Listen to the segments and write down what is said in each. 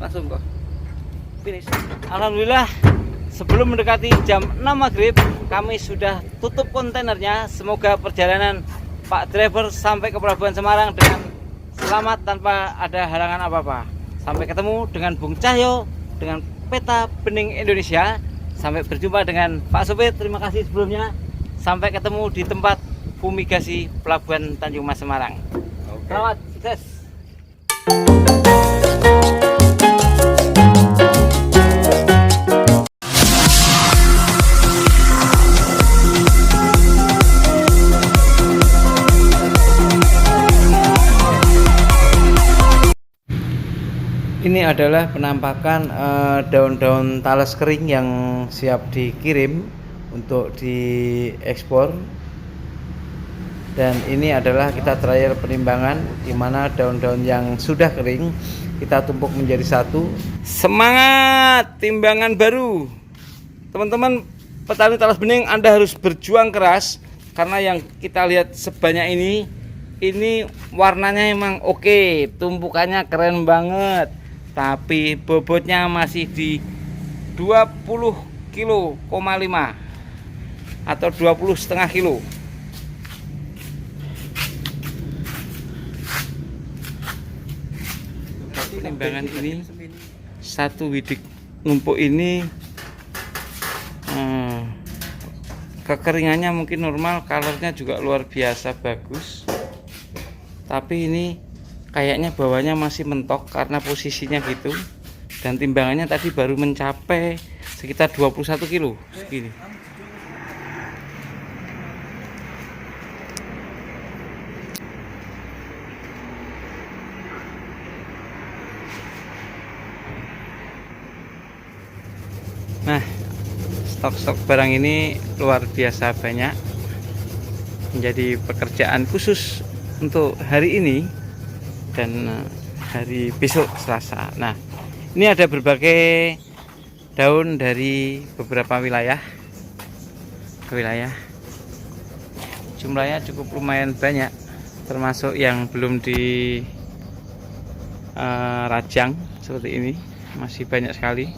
langsung kok finish. Alhamdulillah, sebelum mendekati jam 6 maghrib kami sudah tutup kontainernya. Semoga perjalanan Pak driver sampai ke Pelabuhan Semarang dengan selamat tanpa ada halangan apa-apa. Sampai ketemu dengan Bung Cahyo dengan Peta Bening Indonesia. Sampai berjumpa dengan Pak Sopir. Terima kasih sebelumnya. Sampai ketemu di tempat fumigasi Pelabuhan Tanjung Mas Semarang. Selamat sukses. Ini adalah penampakan daun-daun talas kering yang siap dikirim untuk diekspor. Dan ini adalah kita trial penimbangan, di mana daun-daun yang sudah kering kita tumpuk menjadi satu. Semangat timbangan baru, teman-teman petani talas bening. Anda harus berjuang keras karena yang kita lihat sebanyak ini warnanya emang oke, tumpukannya keren banget. Tapi bobotnya masih di 20,5 kilo atau 20,5 kilo. Timbangan ini satu bidik numpuk ini kekeringannya mungkin normal, colornya juga luar biasa bagus. Tapi ini kayaknya bawahnya masih mentok karena posisinya gitu. Dan timbangannya tadi baru mencapai sekitar 21 kilo segini. Nah, stok-stok barang ini luar biasa banyak, menjadi pekerjaan khusus untuk hari ini dan hari besok Selasa. Nah, ini ada berbagai daun dari beberapa wilayah. Jumlahnya cukup lumayan banyak, termasuk yang belum di rajang seperti ini, masih banyak sekali.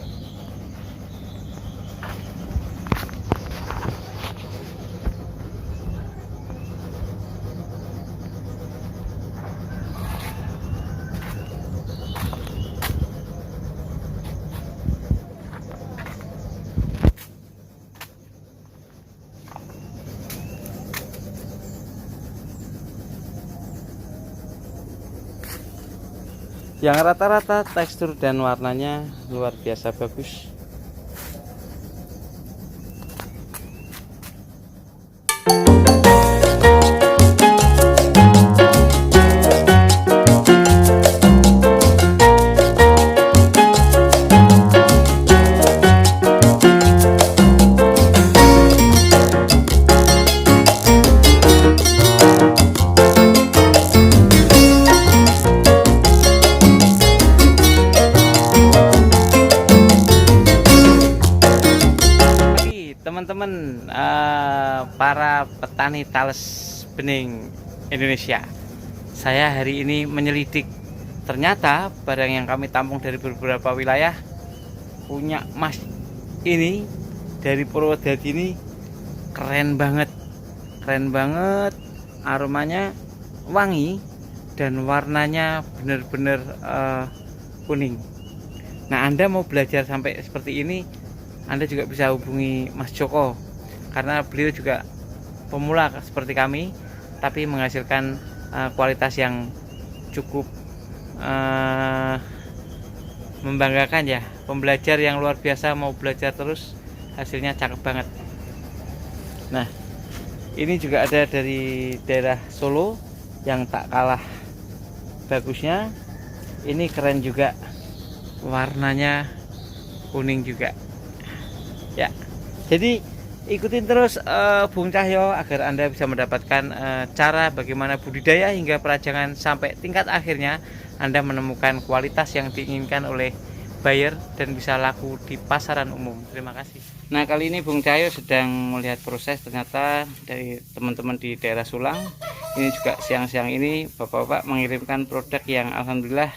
Yang rata-rata tekstur dan warnanya luar biasa bagus. Teman-teman para petani talas bening Indonesia, saya hari ini menyelidik. Ternyata barang yang kami tampung dari beberapa wilayah punya Mas ini dari Purwodadi ini keren banget, aromanya wangi dan warnanya bener-bener kuning. Nah, Anda mau belajar sampai seperti ini, Anda juga bisa hubungi Mas Joko, karena beliau juga pemula seperti kami, tapi menghasilkan kualitas yang cukup membanggakan ya. Pembelajar yang luar biasa, mau belajar terus, hasilnya cakep banget. Nah, ini juga ada dari daerah Solo yang tak kalah bagusnya. Ini keren juga, warnanya kuning juga ya. Jadi ikutin terus Bung Cahyo agar Anda bisa mendapatkan cara bagaimana budidaya hingga perajangan sampai tingkat akhirnya Anda menemukan kualitas yang diinginkan oleh buyer dan bisa laku di pasaran umum. Terima kasih. Nah, kali ini Bung Cahyo sedang melihat proses. Ternyata dari teman-teman di daerah Sulang ini juga siang-siang ini bapak-bapak mengirimkan produk yang alhamdulillah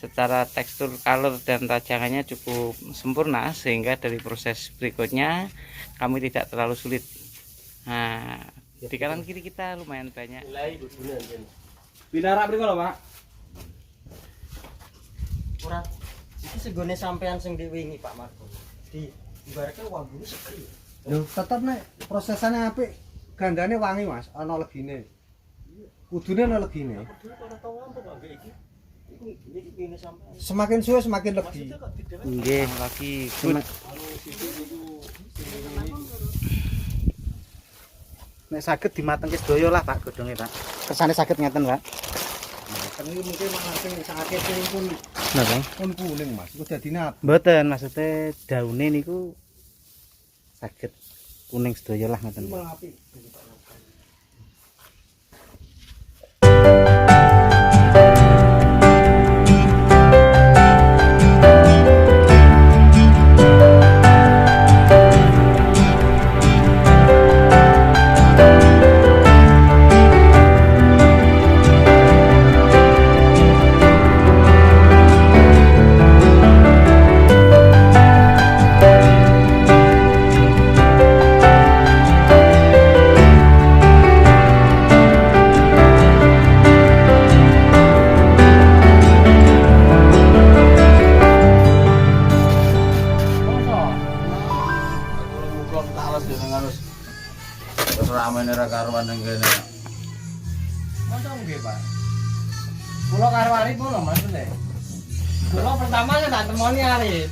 secara tekstur, color dan rajangannya cukup sempurna, sehingga dari proses berikutnya kami tidak terlalu sulit. Nah, di kanan kiri kita lumayan banyak. Binar mriko lho, Pak. Ora iki segone sampean sing diwingi Pak Margo. Di ibaratnya wanggune sepi. Lho, tetep nek prosesane apik, gandane wangi, Mas, ana legine. Kudune ana legine. Ora tau ngampuk ambek iki. Iki kene sampean. Semakin suwe semakin legi. Nggih, lagi good. Nek saged dimatengke sedaya lah Pak godhonge Pak. Kersane saged ngeten Pak. Tengi mungkin malah sing sakake pun Napa? pun kuning, Mas. Iku dadine Mboten maksudnya daune niku saged kuning sedaya lah ngeten. malah apik. karuan yang gini. Masa nggih, Pak? Kula karo Arif ngono maksudnya. Kula pertama kan tak temoni Arif.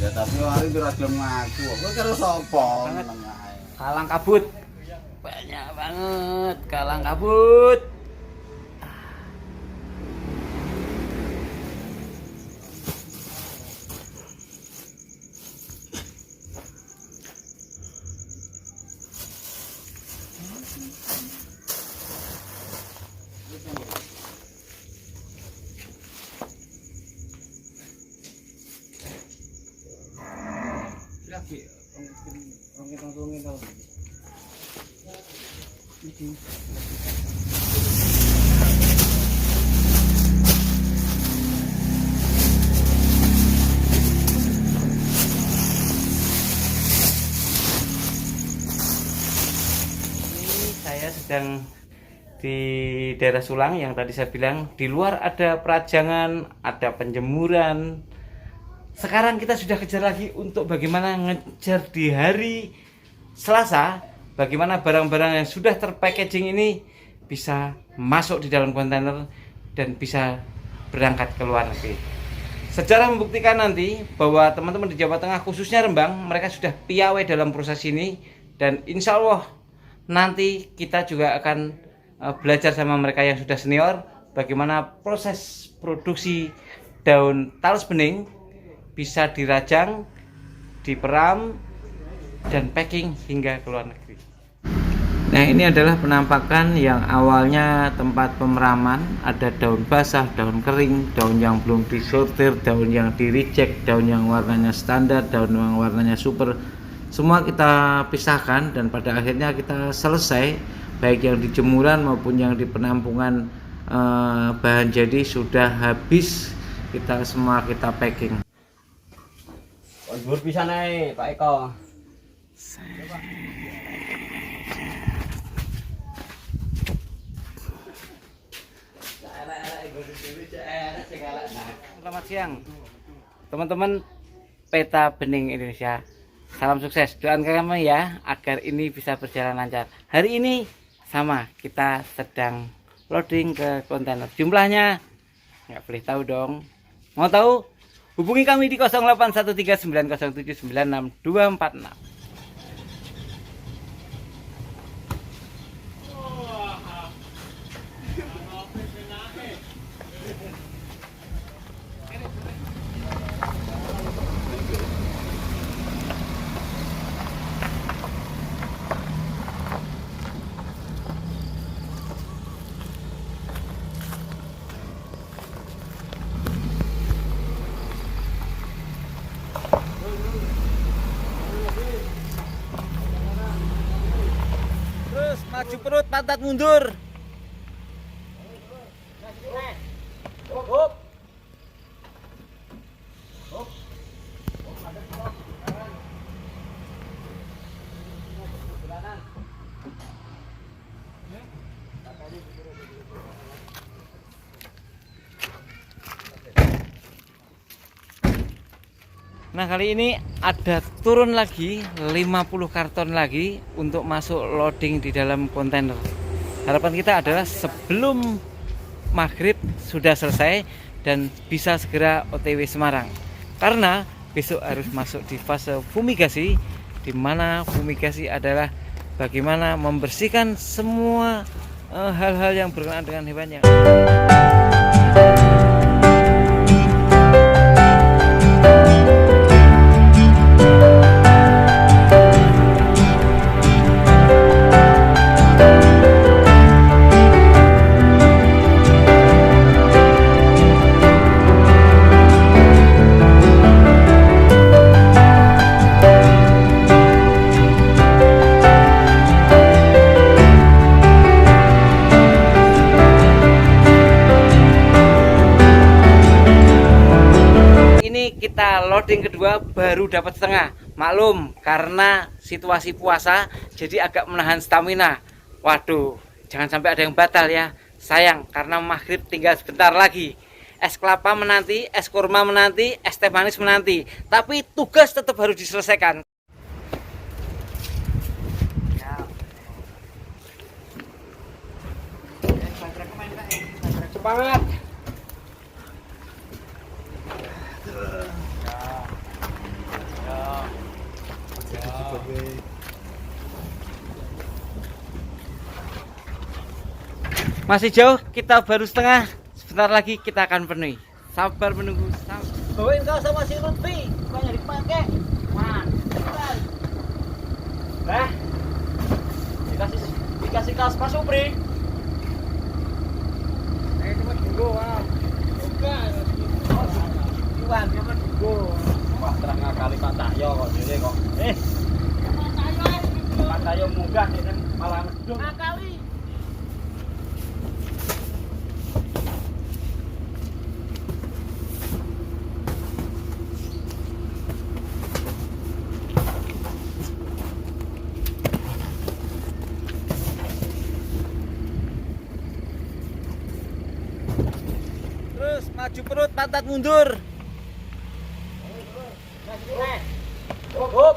Ya tapi hari itu raja ngaku. Kowe karo sapa? Kalang kabut. Banyak banget kalang kabut. Saya sedang di daerah Sulang yang tadi saya bilang di luar ada perajangan, ada penjemuran. Sekarang kita sudah kejar lagi untuk bagaimana ngejar di hari Selasa, bagaimana barang-barang yang sudah terpackaging ini bisa masuk di dalam kontainer dan bisa berangkat ke luar negeri. Sejarah membuktikan nanti bahwa teman-teman di Jawa Tengah khususnya Rembang, mereka sudah piawai dalam proses ini, dan insya Allah nanti kita juga akan belajar sama mereka yang sudah senior bagaimana proses produksi daun talas bening bisa dirajang, diperam, dan packing hingga ke luar negeri. Nah, ini adalah penampakan yang awalnya tempat pemeraman. Ada daun basah, daun kering, daun yang belum disortir, daun yang di reject, daun yang warnanya standar, daun yang warnanya super. Semua kita pisahkan dan pada akhirnya kita selesai, baik yang di jemuran maupun yang di penampungan bahan jadi sudah habis, kita semua kita packing. Dhuwur pisan ae Pak Eko. Selamat siang teman-teman Peta Bening Indonesia. Salam sukses, doakan kami ya agar ini bisa berjalan lancar. Hari ini sama, kita sedang loading ke kontainer. Jumlahnya nggak boleh tahu dong. Mau tahu? Hubungi kami di 081390796246. Terus maju perut, pantat mundur. Hop. Nah, kali ini ada turun lagi 50 karton lagi untuk masuk loading di dalam kontainer. Harapan kita adalah sebelum maghrib sudah selesai dan bisa segera OTW Semarang. Karena besok harus masuk di fase fumigasi, di mana fumigasi adalah bagaimana membersihkan semua hal-hal yang berkenaan dengan hewan yang kita loading kedua baru dapat setengah. Maklum karena situasi puasa jadi agak menahan stamina. Waduh, jangan sampai ada yang batal ya. Sayang karena maghrib tinggal sebentar lagi. Es kelapa menanti, es kurma menanti, es teh manis menanti. Tapi tugas tetap harus diselesaikan. Semangat. Masih jauh, kita baru setengah. Sebentar lagi kita akan penuhi. Sabar menunggu. Bawain kau sama si Lutfi, banyak dipakai. Dikasih kaos Pak Supri. Cuma dulu, Wak. Bukan. Iwan, cuma dulu. Wah, terang kali Pak Cahyo kok dhewe kok. Pak Cahyo munggah ini malah ngedung. Kali. Terus maju perut, pantat mundur. Hop, hop.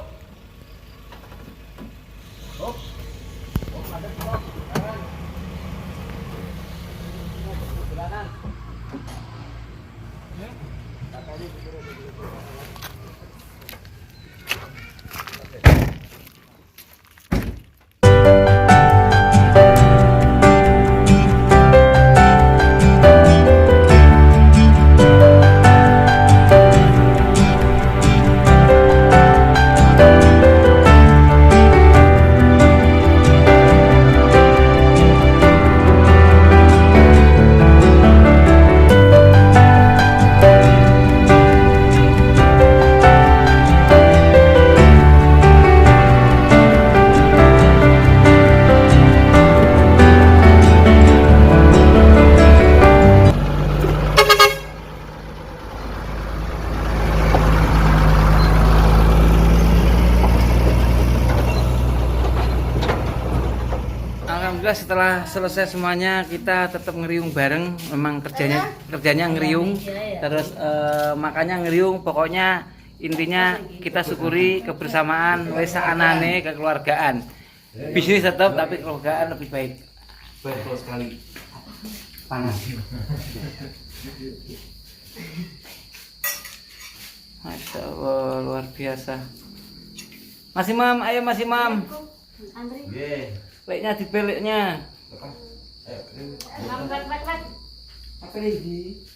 Alhamdulillah setelah selesai semuanya kita tetap ngeriung bareng. Memang kerjanya ngeriung, terus makanya ngeriung. Pokoknya intinya kita syukuri kebersamaan, wesa anane, kekeluargaan. Bisnis tetap tapi kekeluargaan lebih baik. Betul sekali. Panas. Masya Allah, luar biasa. Mas Imam, ayo Mas Imam. Baiknya dipeleknya. Lambat. Apa lagi?